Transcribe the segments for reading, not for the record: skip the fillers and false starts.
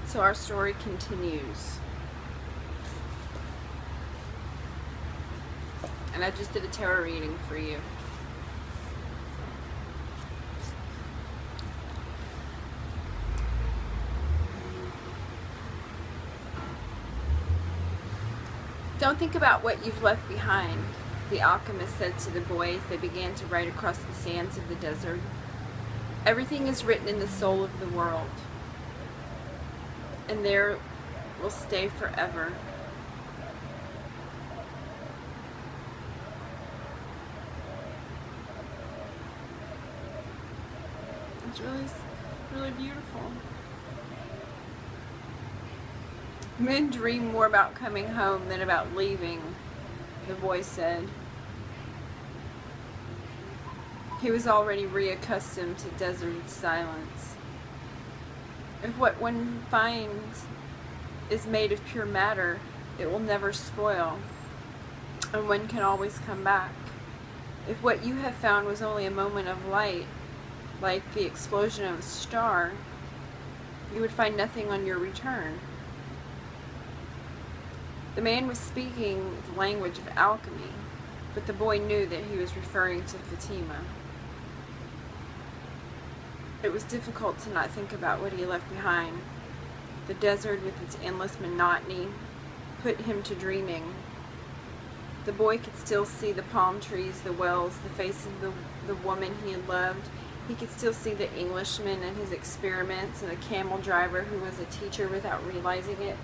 So our story continues. And I just did a tarot reading for you. Don't think about what you've left behind, the alchemist said to the boy as they began to ride across the sands of the desert. Everything is written in the soul of the world, and there will stay forever. It's really beautiful. Men dream more about coming home than about leaving, the boy said. He was already reaccustomed to desert silence. If what one finds is made of pure matter, it will never spoil, and one can always come back. If what you have found was only a moment of light, like the explosion of a star, you would find nothing on your return. The man was speaking the language of alchemy, but the boy knew that he was referring to Fatima. It was difficult to not think about what he left behind. The desert with its endless monotony put him to dreaming. The boy could still see the palm trees, the wells, the face of the woman he had loved. He could still see the Englishman and his experiments and the camel driver who was a teacher without realizing it.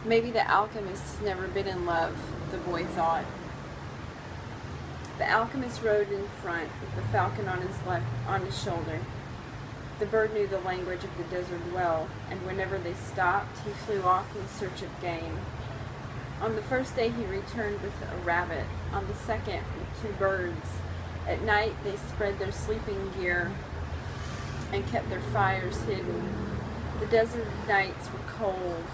Maybe the alchemist has never been in love, the boy thought. The alchemist rode in front with the falcon on his shoulder. The bird knew the language of the desert well, and whenever they stopped, he flew off in search of game. On the first day he returned with a rabbit, on the second with 2 birds. At night they spread their sleeping gear and kept their fires hidden. The desert nights were cold,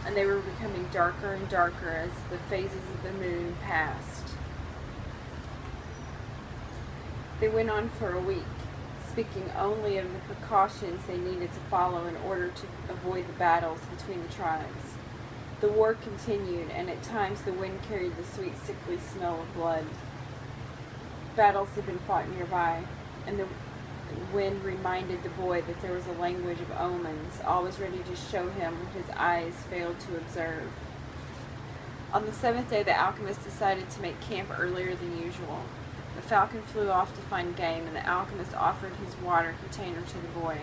and they were becoming darker and darker as the phases of the moon passed. They went on for a week, speaking only of the precautions they needed to follow in order to avoid the battles between the tribes. The war continued, and at times the wind carried the sweet, sickly smell of blood. Battles had been fought nearby, and the wind reminded the boy that there was a language of omens, always ready to show him what his eyes failed to observe. On the 7th day, the alchemist decided to make camp earlier than usual. The falcon flew off to find game, and the alchemist offered his water container to the boy.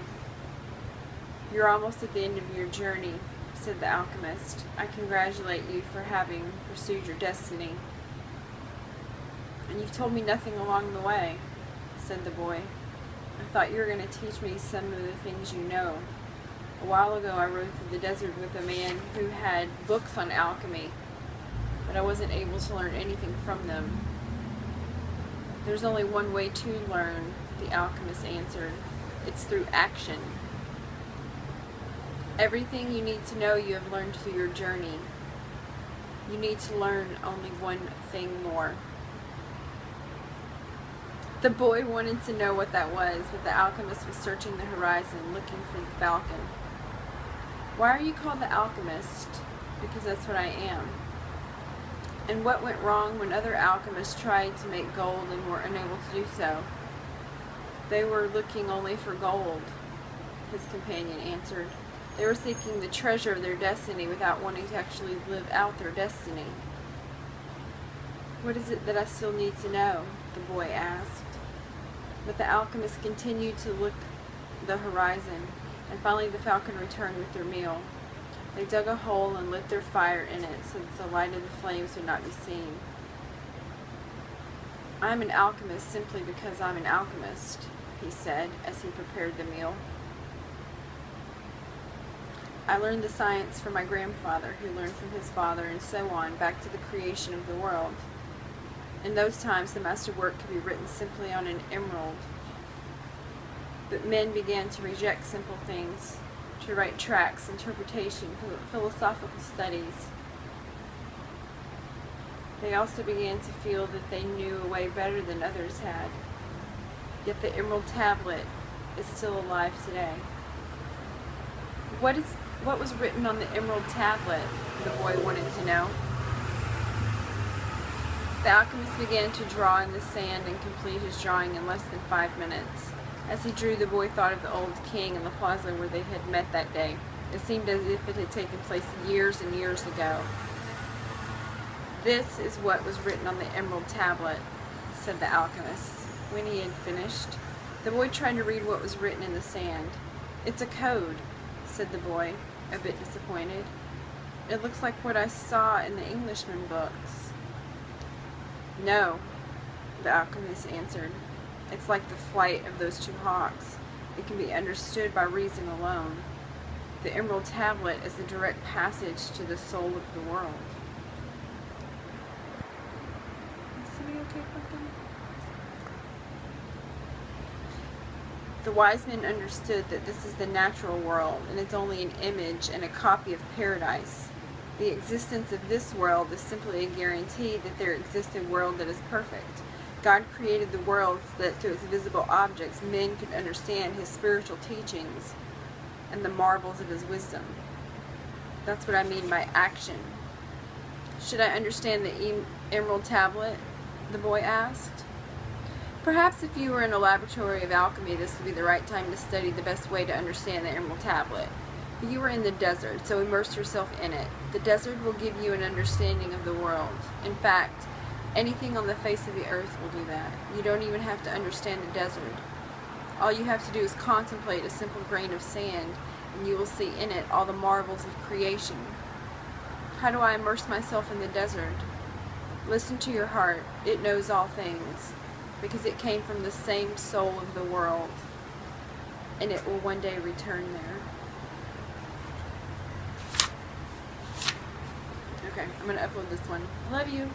"You're almost at the end of your journey," said the alchemist. "I congratulate you for having pursued your destiny." "And you've told me nothing along the way," said the boy. "I thought you were going to teach me some of the things you know. A while ago I rode through the desert with a man who had books on alchemy, but I wasn't able to learn anything from them." "There's only one way to learn," the alchemist answered. "It's through action. Everything you need to know you have learned through your journey. You need to learn only one thing more." The boy wanted to know what that was, but the alchemist was searching the horizon, looking for the falcon. "Why are you called the alchemist?" "Because that's what I am." "And what went wrong when other alchemists tried to make gold and were unable to do so?" "They were looking only for gold," his companion answered. "They were seeking the treasure of their destiny without wanting to actually live out their destiny." "What is it that I still need to know?" the boy asked. But the alchemist continued to look the horizon, and finally the falcon returned with their meal. They dug a hole and lit their fire in it so that the light of the flames would not be seen. "I'm an alchemist simply because I'm an alchemist," he said as he prepared the meal. "I learned the science from my grandfather, who learned from his father, and so on, back to the creation of the world. In those times, the masterwork could be written simply on an emerald. But men began to reject simple things, to write tracts, interpretation, philosophical studies. They also began to feel that they knew a way better than others had. Yet the emerald tablet is still alive today." What was written on the emerald tablet? The boy wanted to know. The alchemist began to draw in the sand and complete his drawing in less than 5 minutes. As he drew, the boy thought of the old king and the plaza where they had met that day. It seemed as if it had taken place years and years ago. "This is what was written on the emerald tablet," said the alchemist. When he had finished, the boy tried to read what was written in the sand. "It's a code," said the boy, a bit disappointed. "It looks like what I saw in the Englishman books." "No," the alchemist answered. "It's like the flight of those two hawks. It can be understood by reason alone. The emerald tablet is the direct passage to the soul of the world." Is somebody okay with them? The wise men understood that this is the natural world, and it's only an image and a copy of paradise. The existence of this world is simply a guarantee that there exists a world that is perfect. God created the world so that through its visible objects men could understand his spiritual teachings and the marvels of his wisdom. That's what I mean by action. "Should I understand the emerald tablet?" the boy asked. "Perhaps if you were in a laboratory of alchemy, this would be the right time to study the best way to understand the emerald tablet. But you are in the desert, so immerse yourself in it. The desert will give you an understanding of the world. In fact, anything on the face of the earth will do that. You don't even have to understand the desert. All you have to do is contemplate a simple grain of sand, and you will see in it all the marvels of creation. How do I immerse myself in the desert? Listen to your heart. It knows all things, because it came from the same soul of the world, and it will one day return there." Okay, I'm going to upload this one. I love you.